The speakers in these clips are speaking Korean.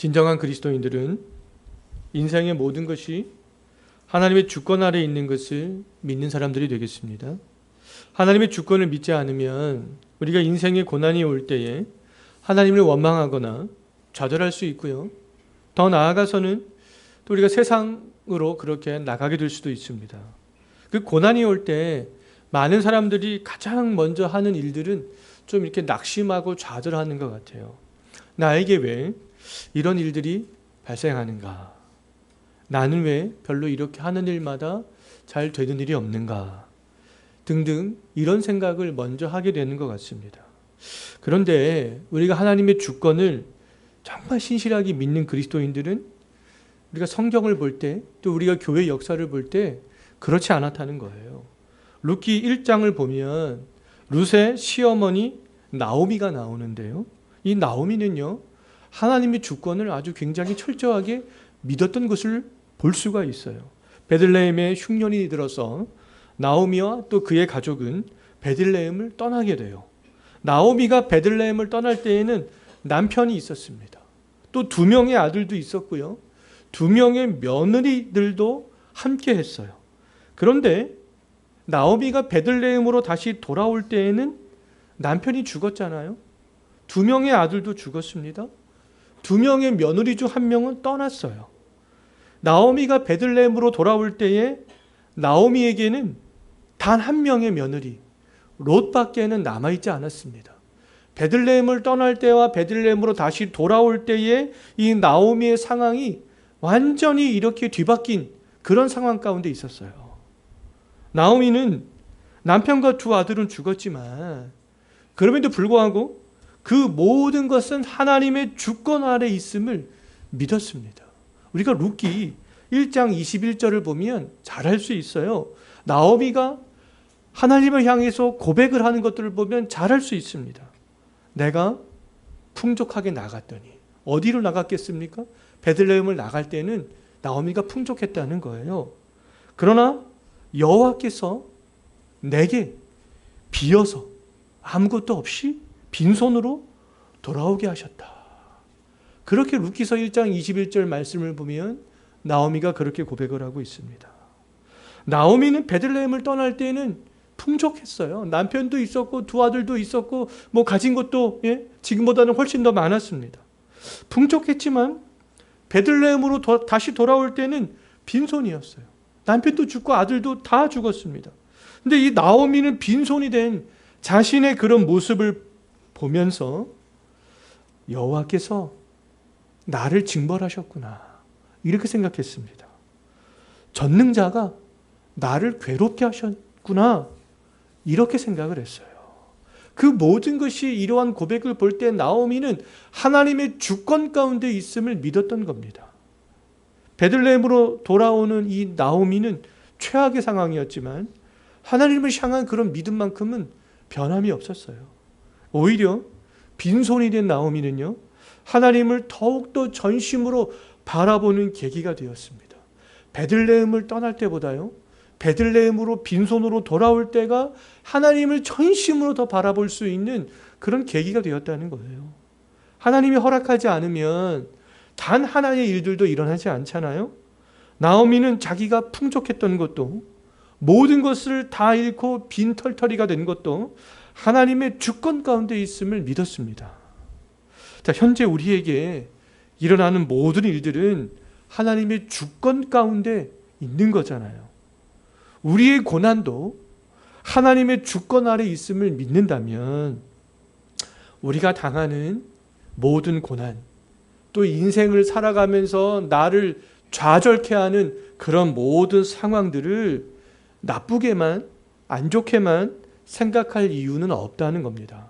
진정한 그리스도인들은 인생의 모든 것이 하나님의 주권 아래 있는 것을 믿는 사람들이 되겠습니다. 하나님의 주권을 믿지 않으면 우리가 인생의 고난이 올 때에 하나님을 원망하거나 좌절할 수 있고요. 더 나아가서는 또 우리가 세상으로 그렇게 나가게 될 수도 있습니다. 그 고난이 올 때 많은 사람들이 가장 먼저 하는 일들은 좀 이렇게 낙심하고 좌절하는 것 같아요. 나에게 왜 이런 일들이 발생하는가? 나는 왜 별로 이렇게 하는 일마다 잘 되는 일이 없는가? 등등 이런 생각을 먼저 하게 되는 것 같습니다. 그런데 우리가 하나님의 주권을 정말 신실하게 믿는 그리스도인들은 우리가 성경을 볼 때, 또 우리가 교회 역사를 볼 때 그렇지 않았다는 거예요. 룻기 1장을 보면 룻의 시어머니 나오미가 나오는데요. 이 나오미는요, 하나님의 주권을 아주 굉장히 철저하게 믿었던 것을 볼 수가 있어요. 베들레헴에 흉년이 들어서 나오미와 또 그의 가족은 베들레헴을 떠나게 돼요. 나오미가 베들레헴을 떠날 때에는 남편이 있었습니다. 또 2명의 아들도 있었고요. 2명의 며느리들도 함께 했어요. 그런데 나오미가 베들레헴으로 다시 돌아올 때에는 남편이 죽었잖아요. 2명의 아들도 죽었습니다. 2명의 며느리 중 1명은 떠났어요. 나오미가 베들레헴으로 돌아올 때에 나오미에게는 단 1명의 며느리 롯밖에는 남아있지 않았습니다. 베들레헴을 떠날 때와 베들레헴으로 다시 돌아올 때에 이 나오미의 상황이 완전히 이렇게 뒤바뀐 그런 상황 가운데 있었어요. 나오미는 남편과 2 아들은 죽었지만 그럼에도 불구하고 그 모든 것은 하나님의 주권 아래 있음을 믿었습니다. 우리가 룻기 1장 21절을 보면 잘 알 수 있어요. 나오미가 하나님을 향해서 고백을 하는 것들을 보면 잘 알 수 있습니다. 내가 풍족하게 나갔더니 어디로 나갔겠습니까? 베들레헴을 나갈 때는 나오미가 풍족했다는 거예요. 그러나 여호와께서 내게 비어서 아무것도 없이 빈손으로 돌아오게 하셨다. 그렇게 룻기서 1장 21절 말씀을 보면 나오미가 그렇게 고백을 하고 있습니다. 나오미는 베들레헴을 떠날 때는 풍족했어요. 남편도 있었고 2 아들도 있었고 가진 것도 지금보다는 훨씬 더 많았습니다. 풍족했지만 베들레헴으로 다시 돌아올 때는 빈손이었어요. 남편도 죽고 아들도 다 죽었습니다. 근데 이 나오미는 빈손이 된 자신의 그런 모습을 보면서 여호와께서 나를 징벌하셨구나 이렇게 생각했습니다. 전능자가 나를 괴롭게 하셨구나 이렇게 생각을 했어요. 그 모든 것이 이러한 고백을 볼 때 나오미는 하나님의 주권 가운데 있음을 믿었던 겁니다. 베들레헴으로 돌아오는 이 나오미는 최악의 상황이었지만 하나님을 향한 그런 믿음만큼은 변함이 없었어요. 오히려 빈손이 된 나오미는요, 하나님을 더욱더 전심으로 바라보는 계기가 되었습니다. 베들레헴을 떠날 때보다요, 베들레헴으로 빈손으로 돌아올 때가 하나님을 전심으로 더 바라볼 수 있는 그런 계기가 되었다는 거예요. 하나님이 허락하지 않으면 단 하나의 일들도 일어나지 않잖아요. 나오미는 자기가 풍족했던 것도 모든 것을 다 잃고 빈털터리가 된 것도 하나님의 주권 가운데 있음을 믿었습니다. 자, 현재 우리에게 일어나는 모든 일들은 하나님의 주권 가운데 있는 거잖아요. 우리의 고난도 하나님의 주권 아래 있음을 믿는다면 우리가 당하는 모든 고난, 또 인생을 살아가면서 나를 좌절케 하는 그런 모든 상황들을 나쁘게만, 안 좋게만 생각할 이유는 없다는 겁니다.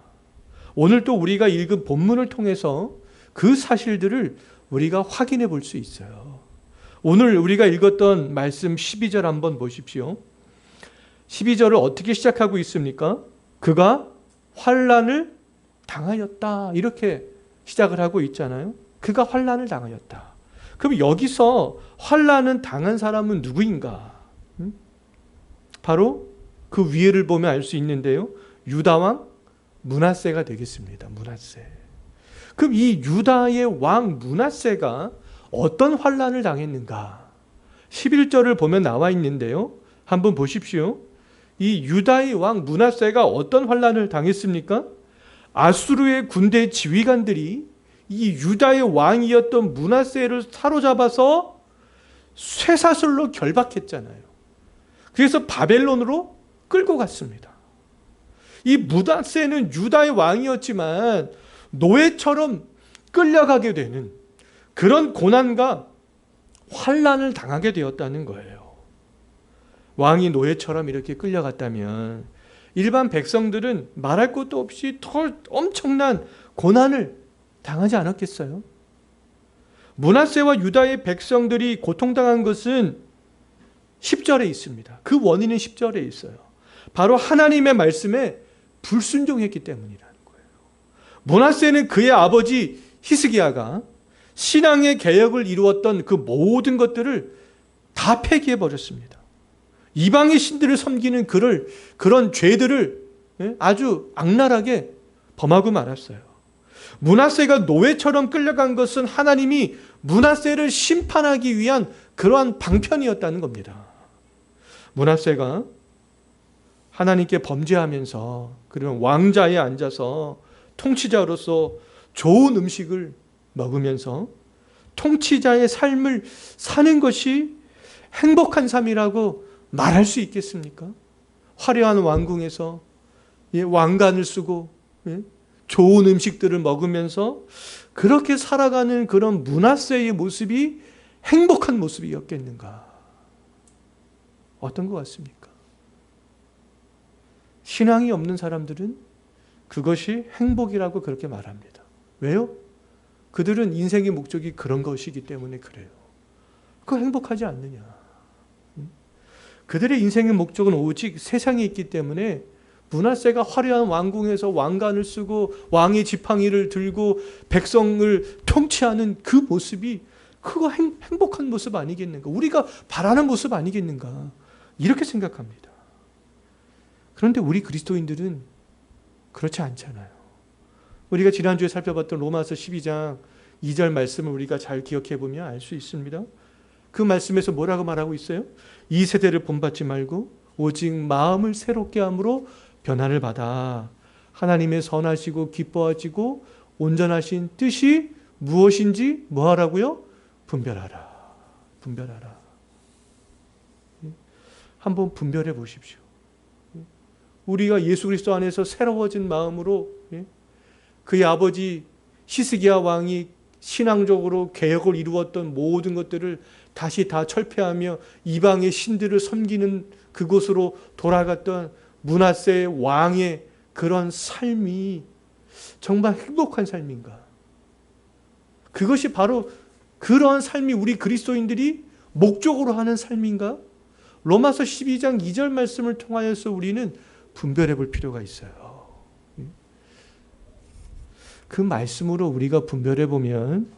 오늘 또 우리가 읽은 본문을 통해서 그 사실들을 우리가 확인해 볼 수 있어요. 오늘 우리가 읽었던 말씀 12절 한번 보십시오. 12절을 어떻게 시작하고 있습니까? 그가 환난을 당하였다 이렇게 시작을 하고 있잖아요. 그가 환난을 당하였다. 그럼 여기서 환난은 당한 사람은 누구인가? 바로 그 위에를 보면 알 수 있는데요. 유다왕 므낫세가 되겠습니다. 므낫세. 그럼 이 유다의 왕 므낫세가 어떤 환난을 당했는가? 11절을 보면 나와 있는데요. 한번 보십시오. 이 유다의 왕 므낫세가 어떤 환난을 당했습니까? 아수르의 군대 지휘관들이 이 유다의 왕이었던 므낫세를 사로잡아서 쇠사슬로 결박했잖아요. 그래서 바벨론으로 끌고 갔습니다. 이 므낫세는 유다의 왕이었지만 노예처럼 끌려가게 되는 그런 고난과 환난을 당하게 되었다는 거예요. 왕이 노예처럼 이렇게 끌려갔다면 일반 백성들은 말할 것도 없이 더 엄청난 고난을 당하지 않았겠어요? 므낫세와 유다의 백성들이 고통당한 것은 10절에 있습니다. 그 원인은 10절에 있어요. 바로 하나님의 말씀에 불순종했기 때문이라는 거예요. 므낫세는 그의 아버지 히스기야가 신앙의 개혁을 이루었던 그 모든 것들을 다 폐기해 버렸습니다. 이방의 신들을 섬기는 그런 죄들을 아주 악랄하게 범하고 말았어요. 므낫세가 노예처럼 끌려간 것은 하나님이 므낫세를 심판하기 위한 그러한 방편이었다는 겁니다. 므낫세가 하나님께 범죄하면서 그런 왕자에 앉아서 통치자로서 좋은 음식을 먹으면서 통치자의 삶을 사는 것이 행복한 삶이라고 말할 수 있겠습니까? 화려한 왕궁에서 왕관을 쓰고 좋은 음식들을 먹으면서 그렇게 살아가는 그런 므낫세의 모습이 행복한 모습이었겠는가? 어떤 것 같습니까? 신앙이 없는 사람들은 그것이 행복이라고 그렇게 말합니다. 왜요? 그들은 인생의 목적이 그런 것이기 때문에 그래요. 그거 행복하지 않느냐? 그들의 인생의 목적은 오직 세상에 있기 때문에 므낫세가 화려한 왕궁에서 왕관을 쓰고 왕의 지팡이를 들고 백성을 통치하는 그 모습이 그거 행복한 모습 아니겠는가? 우리가 바라는 모습 아니겠는가? 이렇게 생각합니다. 그런데 우리 그리스도인들은 그렇지 않잖아요. 우리가 지난주에 살펴봤던 로마서 12장 2절 말씀을 우리가 잘 기억해 보면 알 수 있습니다. 그 말씀에서 뭐라고 말하고 있어요? 이 세대를 본받지 말고 오직 마음을 새롭게 함으로 변화를 받아 하나님의 선하시고 기뻐하시고 온전하신 뜻이 무엇인지 뭐하라고요? 분별하라. 분별하라. 한번 분별해 보십시오. 우리가 예수 그리스도 안에서 새로워진 마음으로 그의 아버지 히스기야 왕이 신앙적으로 개혁을 이루었던 모든 것들을 다시 다 철폐하며 이방의 신들을 섬기는 그곳으로 돌아갔던 므낫세 왕의 그런 삶이 정말 행복한 삶인가? 그것이 바로 그러한 삶이 우리 그리스도인들이 목적으로 하는 삶인가? 로마서 12장 2절 말씀을 통하여서 우리는 분별해 볼 필요가 있어요. 그 말씀으로 우리가 분별해 보면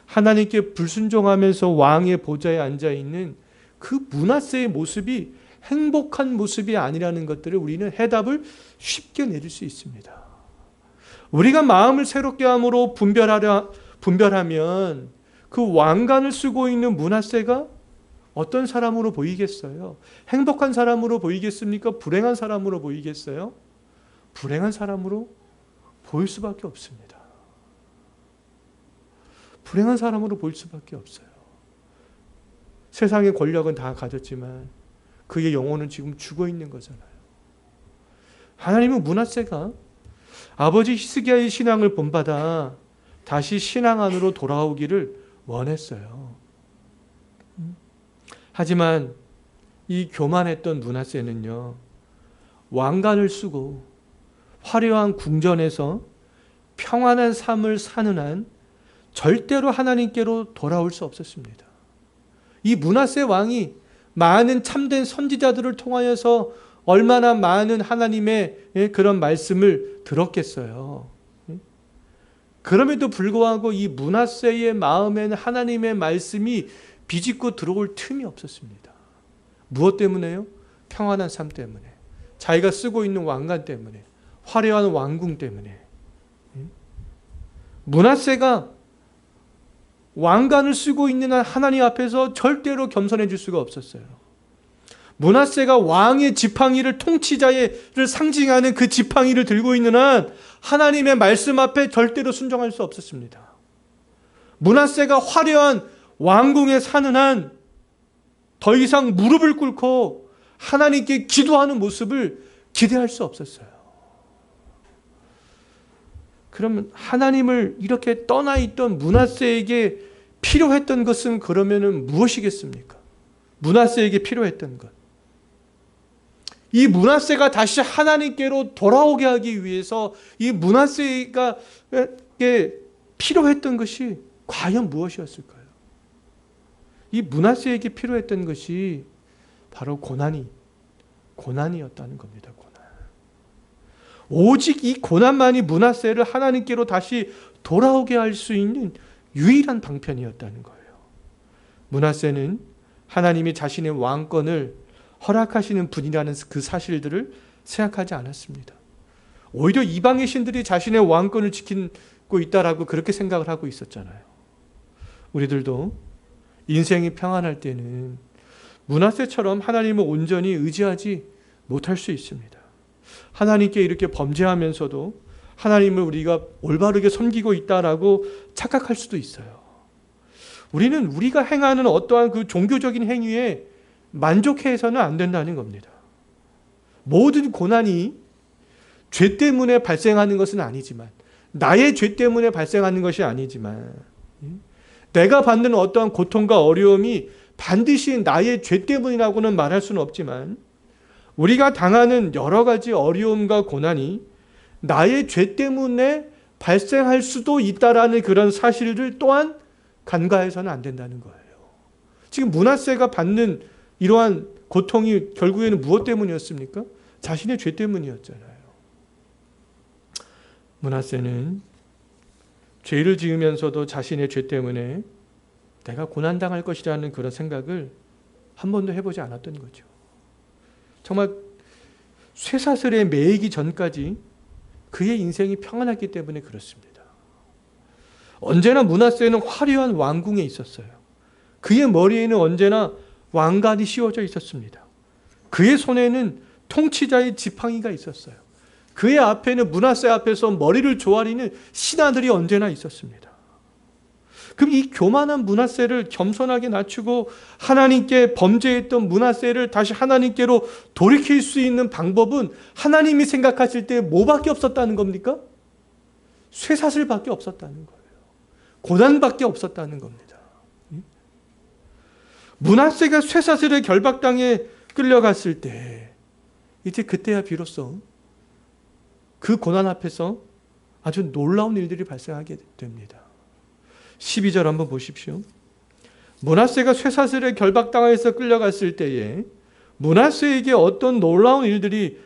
하나님께 불순종하면서 왕의 보좌에 앉아있는 그 므낫세의 모습이 행복한 모습이 아니라는 것들을 우리는 해답을 쉽게 내릴 수 있습니다. 우리가 마음을 새롭게 함으로 분별하면 그 왕관을 쓰고 있는 므낫세가 어떤 사람으로 보이겠어요? 행복한 사람으로 보이겠습니까? 불행한 사람으로 보이겠어요? 불행한 사람으로 보일 수밖에 없습니다. 불행한 사람으로 보일 수밖에 없어요. 세상의 권력은 다 가졌지만 그의 영혼은 지금 죽어 있는 거잖아요. 하나님은 므낫세가 아버지 히스기야의 신앙을 본받아 다시 신앙 안으로 돌아오기를 원했어요. 하지만 이 교만했던 므낫세는요, 왕관을 쓰고 화려한 궁전에서 평안한 삶을 사는 한 절대로 하나님께로 돌아올 수 없었습니다. 이 므낫세 왕이 많은 참된 선지자들을 통하여서 얼마나 많은 하나님의 그런 말씀을 들었겠어요. 그럼에도 불구하고 이 므낫세의 마음에는 하나님의 말씀이 비집고 들어올 틈이 없었습니다. 무엇 때문에요? 평안한 삶 때문에, 자기가 쓰고 있는 왕관 때문에, 화려한 왕궁 때문에. 므낫세가 왕관을 쓰고 있는 한 하나님 앞에서 절대로 겸손해질 수가 없었어요. 므낫세가 왕의 지팡이를, 통치자를 상징하는 그 지팡이를 들고 있는 한 하나님의 말씀 앞에 절대로 순종할 수 없었습니다. 므낫세가 화려한 왕궁에 사는 한 더 이상 무릎을 꿇고 하나님께 기도하는 모습을 기대할 수 없었어요. 그러면 하나님을 이렇게 떠나 있던 므낫세에게 필요했던 것은 그러면은 무엇이겠습니까? 므낫세에게 필요했던 것. 이 므낫세가 다시 하나님께로 돌아오게 하기 위해서 이 므낫세에게 필요했던 것이 과연 무엇이었을까요? 이 므낫세에게 필요했던 것이 바로 고난이었다는 겁니다. 고난. 오직 이 고난만이 므낫세를 하나님께로 다시 돌아오게 할 수 있는 유일한 방편이었다는 거예요. 므낫세는 하나님이 자신의 왕권을 허락하시는 분이라는 그 사실들을 생각하지 않았습니다. 오히려 이방의 신들이 자신의 왕권을 지키고 있다라고 그렇게 생각을 하고 있었잖아요. 우리들도 인생이 평안할 때는 므낫세처럼 하나님을 온전히 의지하지 못할 수 있습니다. 하나님께 이렇게 범죄하면서도 하나님을 우리가 올바르게 섬기고 있다라고 착각할 수도 있어요. 우리는 우리가 행하는 어떠한 그 종교적인 행위에 만족해서는 안 된다는 겁니다. 모든 고난이 죄 때문에 발생하는 것은 아니지만, 나의 죄 때문에 발생하는 것이 아니지만, 내가 받는 어떠한 고통과 어려움이 반드시 나의 죄 때문이라고는 말할 수는 없지만, 우리가 당하는 여러 가지 어려움과 고난이 나의 죄 때문에 발생할 수도 있다라는 그런 사실들 또한 간과해서는 안 된다는 거예요. 지금 므낫세가 받는 이러한 고통이 결국에는 무엇 때문이었습니까? 자신의 죄 때문이었잖아요. 므낫세는 죄를 지으면서도 자신의 죄 때문에 내가 고난당할 것이라는 그런 생각을 한 번도 해보지 않았던 거죠. 정말 쇠사슬에 매이기 전까지 그의 인생이 평안했기 때문에 그렇습니다. 언제나 므낫세는 화려한 왕궁에 있었어요. 그의 머리에는 언제나 왕관이 씌워져 있었습니다. 그의 손에는 통치자의 지팡이가 있었어요. 그의 앞에는, 므낫세 앞에서 머리를 조아리는 신하들이 언제나 있었습니다. 그럼 이 교만한 므낫세를 겸손하게 낮추고 하나님께 범죄했던 므낫세를 다시 하나님께로 돌이킬 수 있는 방법은 하나님이 생각하실 때 뭐밖에 없었다는 겁니까? 쇠사슬밖에 없었다는 거예요. 고난밖에 없었다는 겁니다. 므낫세가 쇠사슬의 결박당에 끌려갔을 때, 이제 그때야 비로소 그 고난 앞에서 아주 놀라운 일들이 발생하게 됩니다. 12절 한번 보십시오. 므낫세가 쇠사슬에 결박당해서 끌려갔을 때에 므낫세에게 어떤 놀라운 일들이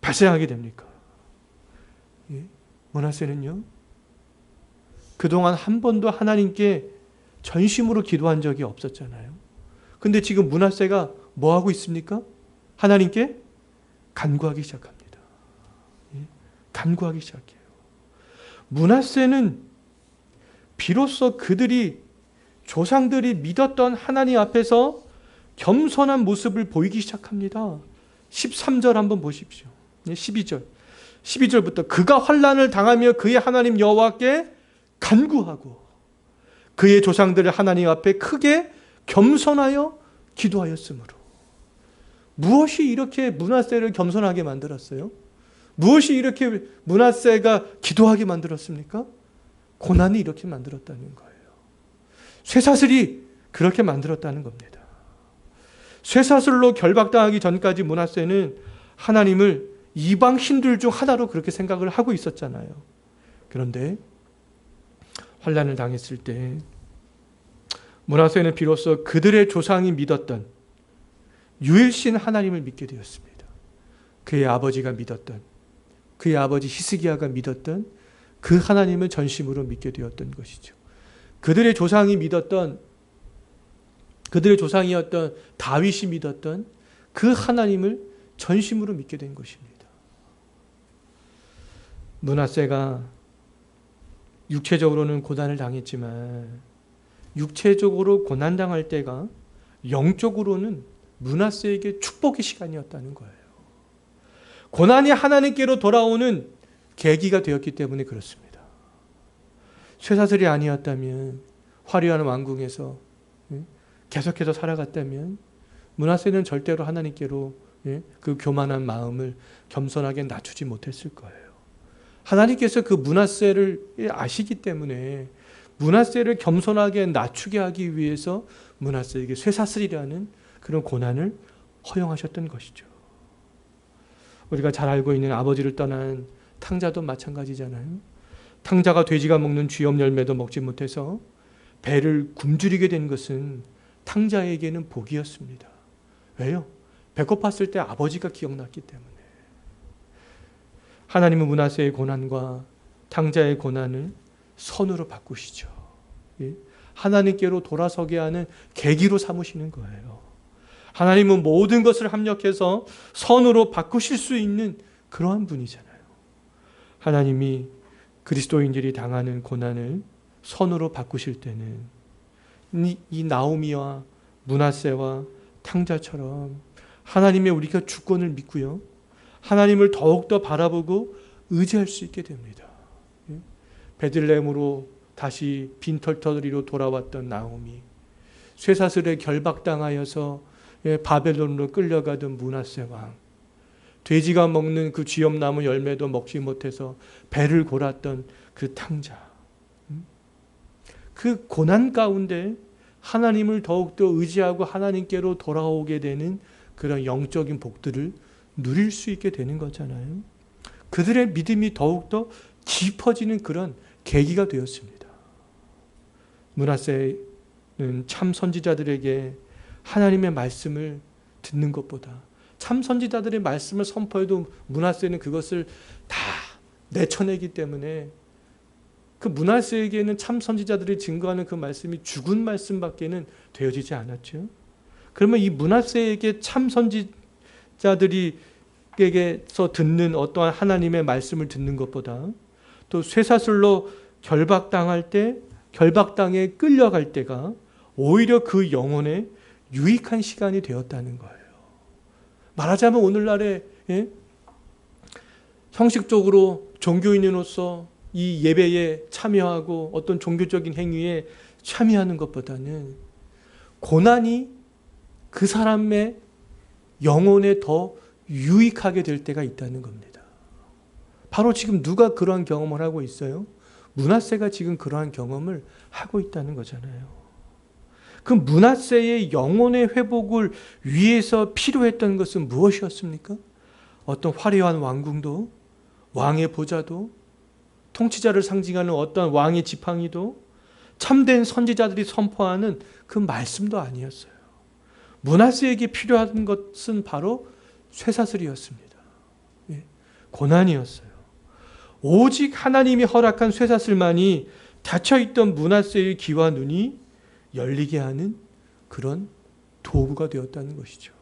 발생하게 됩니까? 므낫세는요, 그동안 한 번도 하나님께 전심으로 기도한 적이 없었잖아요. 근데 지금 므낫세가 뭐 하고 있습니까? 하나님께 간구하기 시작합니다. 간구하기 시작해요. 므낫세는 비로소 그들이, 조상들이 믿었던 하나님 앞에서 겸손한 모습을 보이기 시작합니다. 13절 한번 보십시오. 12절부터 그가 환난을 당하며 그의 하나님 여호와께 간구하고 그의 조상들을 하나님 앞에 크게 겸손하여 기도하였으므로. 무엇이 이렇게 므낫세를 겸손하게 만들었어요? 무엇이 이렇게 므낫세가 기도하게 만들었습니까? 고난이 이렇게 만들었다는 거예요. 쇠사슬이 그렇게 만들었다는 겁니다. 쇠사슬로 결박당하기 전까지 므낫세는 하나님을 이방 신들 중 하나로 그렇게 생각을 하고 있었잖아요. 그런데 환난을 당했을 때 므낫세는 비로소 그들의 조상이 믿었던 유일신 하나님을 믿게 되었습니다. 그의 아버지가 믿었던, 그의 아버지 히스기야가 믿었던 그 하나님을 전심으로 믿게 되었던 것이죠. 그들의 조상이 믿었던, 그들의 조상이었던 다윗이 믿었던 그 하나님을 전심으로 믿게 된 것입니다. 므낫세가 육체적으로는 고난을 당했지만 육체적으로 고난당할 때가 영적으로는 므낫세에게 축복의 시간이었다는 거예요. 고난이 하나님께로 돌아오는 계기가 되었기 때문에 그렇습니다. 쇠사슬이 아니었다면, 화려한 왕궁에서 계속해서 살아갔다면 므낫세는 절대로 하나님께로 그 교만한 마음을 겸손하게 낮추지 못했을 거예요. 하나님께서 그 므낫세를 아시기 때문에 므낫세를 겸손하게 낮추게 하기 위해서 므낫세에게 쇠사슬이라는 그런 고난을 허용하셨던 것이죠. 우리가 잘 알고 있는 아버지를 떠난 탕자도 마찬가지잖아요. 탕자가 돼지가 먹는 쥐염 열매도 먹지 못해서 배를 굶주리게 된 것은 탕자에게는 복이었습니다. 왜요? 배고팠을 때 아버지가 기억났기 때문에. 하나님은 므낫세의 고난과 탕자의 고난을 선으로 바꾸시죠. 하나님께로 돌아서게 하는 계기로 삼으시는 거예요. 하나님은 모든 것을 합력해서 선으로 바꾸실 수 있는 그러한 분이잖아요. 하나님이 그리스도인들이 당하는 고난을 선으로 바꾸실 때는 이 나오미와 므낫세와 탕자처럼 하나님의 우리가 주권을 믿고요, 하나님을 더욱더 바라보고 의지할 수 있게 됩니다. 베들레헴으로 다시 빈털터리로 돌아왔던 나오미, 쇠사슬에 결박당하여서 바벨론으로 끌려가던 므낫세 왕, 돼지가 먹는 그 쥐염나무 열매도 먹지 못해서 배를 골았던 그 탕자, 그 고난 가운데 하나님을 더욱더 의지하고 하나님께로 돌아오게 되는 그런 영적인 복들을 누릴 수 있게 되는 거잖아요. 그들의 믿음이 더욱더 깊어지는 그런 계기가 되었습니다. 므낫세는 참 선지자들에게 하나님의 말씀을 듣는 것보다, 참 선지자들의 말씀을 선포해도 므낫세는 그것을 다 내쳐내기 때문에 그 므낫세에게는 참 선지자들이 증거하는 그 말씀이 죽은 말씀밖에는 되어지지 않았죠. 그러면 이 므낫세에게 참 선지자들이게서 듣는 어떠한 하나님의 말씀을 듣는 것보다 또 쇠사슬로 결박당할 때, 결박당에 끌려갈 때가 오히려 그 영혼에 유익한 시간이 되었다는 거예요. 말하자면 오늘날에 형식적으로 종교인으로서 이 예배에 참여하고 어떤 종교적인 행위에 참여하는 것보다는 고난이 그 사람의 영혼에 더 유익하게 될 때가 있다는 겁니다. 바로 지금 누가 그러한 경험을 하고 있어요? 므낫세가 지금 그러한 경험을 하고 있다는 거잖아요. 그 므낫세의 영혼의 회복을 위해서 필요했던 것은 무엇이었습니까? 어떤 화려한 왕궁도, 왕의 보좌도, 통치자를 상징하는 어떤 왕의 지팡이도, 참된 선지자들이 선포하는 그 말씀도 아니었어요. 므낫세에게 필요한 것은 바로 쇠사슬이었습니다. 고난이었어요. 오직 하나님이 허락한 쇠사슬만이 닫혀있던 므낫세의 귀와 눈이 열리게 하는 그런 도구가 되었다는 것이죠.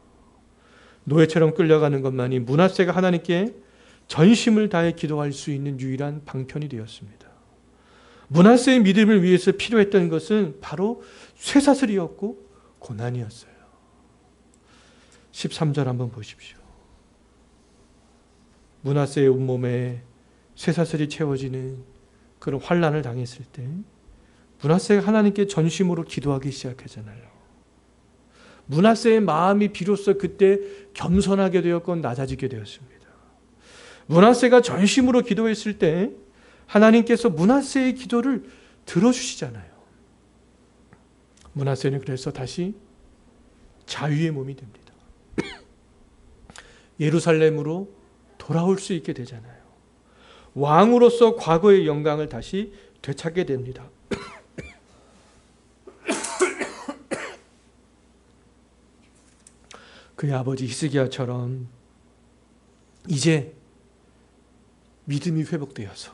노예처럼 끌려가는 것만이 므낫세가 하나님께 전심을 다해 기도할 수 있는 유일한 방편이 되었습니다. 므낫세의 믿음을 위해서 필요했던 것은 바로 쇠사슬이었고 고난이었어요. 13절 한번 보십시오. 므낫세의 온몸에 쇠사슬이 채워지는 그런 환난을 당했을 때 므낫세가 하나님께 전심으로 기도하기 시작하잖아요. 므낫세의 마음이 비로소 그때 겸손하게 되었고 낮아지게 되었습니다. 므낫세가 전심으로 기도했을 때 하나님께서 므낫세의 기도를 들어주시잖아요. 므낫세는 그래서 다시 자유의 몸이 됩니다. 예루살렘으로 돌아올 수 있게 되잖아요. 왕으로서 과거의 영광을 다시 되찾게 됩니다. 그의 아버지 히스기야처럼 이제 믿음이 회복되어서,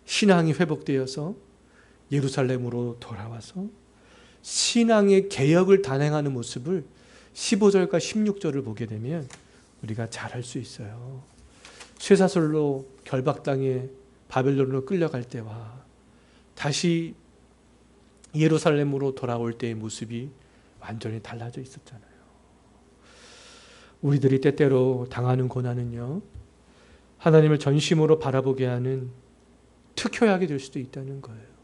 신앙이 회복되어서 예루살렘으로 돌아와서 신앙의 개혁을 단행하는 모습을 15절과 16절을 보게 되면 우리가 잘 알 수 있어요. 쇠사슬로 결박당해 바벨론으로 끌려갈 때와 다시 예루살렘으로 돌아올 때의 모습이 완전히 달라져 있었잖아요. 우리들이 때때로 당하는 고난은요, 하나님을 전심으로 바라보게 하는 특효약이 될 수도 있다는 거예요.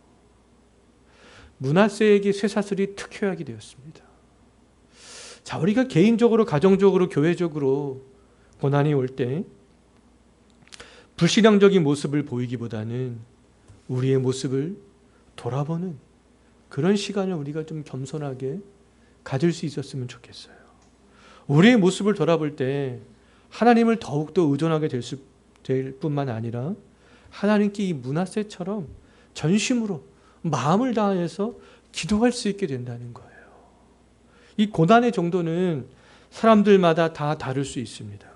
므낫세에게 쇠사슬이 특효약이 되었습니다. 자, 우리가 개인적으로, 가정적으로, 교회적으로 고난이 올 때 불신앙적인 모습을 보이기보다는 우리의 모습을 돌아보는 그런 시간을 우리가 좀 겸손하게 가질 수 있었으면 좋겠어요. 우리의 모습을 돌아볼 때 하나님을 더욱더 의존하게 될 뿐만 아니라 하나님께 이 므낫세처럼 전심으로 마음을 다해서 기도할 수 있게 된다는 거예요. 이 고난의 정도는 사람들마다 다 다를 수 있습니다.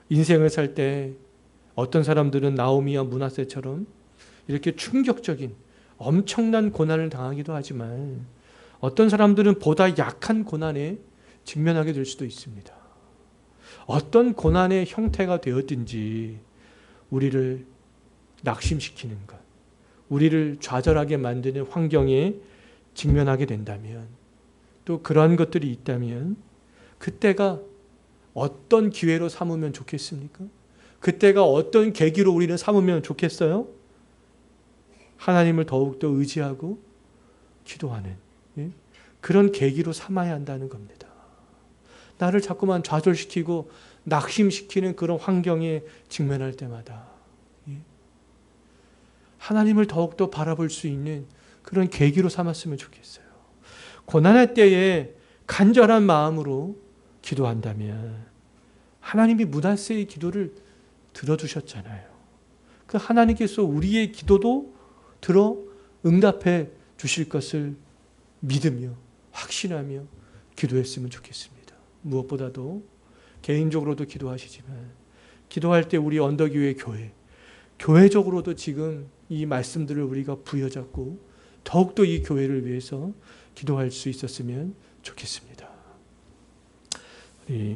인생을 살 때 어떤 사람들은 나오미와 므낫세처럼 이렇게 충격적인 엄청난 고난을 당하기도 하지만 어떤 사람들은 보다 약한 고난에 직면하게 될 수도 있습니다. 어떤 고난의 형태가 되었든지 우리를 낙심시키는 것, 우리를 좌절하게 만드는 환경에 직면하게 된다면, 또 그러한 것들이 있다면 그때가 어떤 기회로 삼으면 좋겠습니까? 그때가 어떤 계기로 우리는 삼으면 좋겠어요? 하나님을 더욱더 의지하고 기도하는 그런 계기로 삼아야 한다는 겁니다. 나를 자꾸만 좌절시키고 낙심시키는 그런 환경에 직면할 때마다 하나님을 더욱더 바라볼 수 있는 그런 계기로 삼았으면 좋겠어요. 고난의 때에 간절한 마음으로 기도한다면 하나님이 므낫세의 기도를 들어주셨잖아요. 그 하나님께서 우리의 기도도 들어 응답해 주실 것을 믿으며 확신하며 기도했으면 좋겠습니다. 무엇보다도 개인적으로도 기도하시지만 기도할 때 우리 언더교회 교회적으로도 지금 이 말씀들을 우리가 부여잡고 더욱더 이 교회를 위해서 기도할 수 있었으면 좋겠습니다.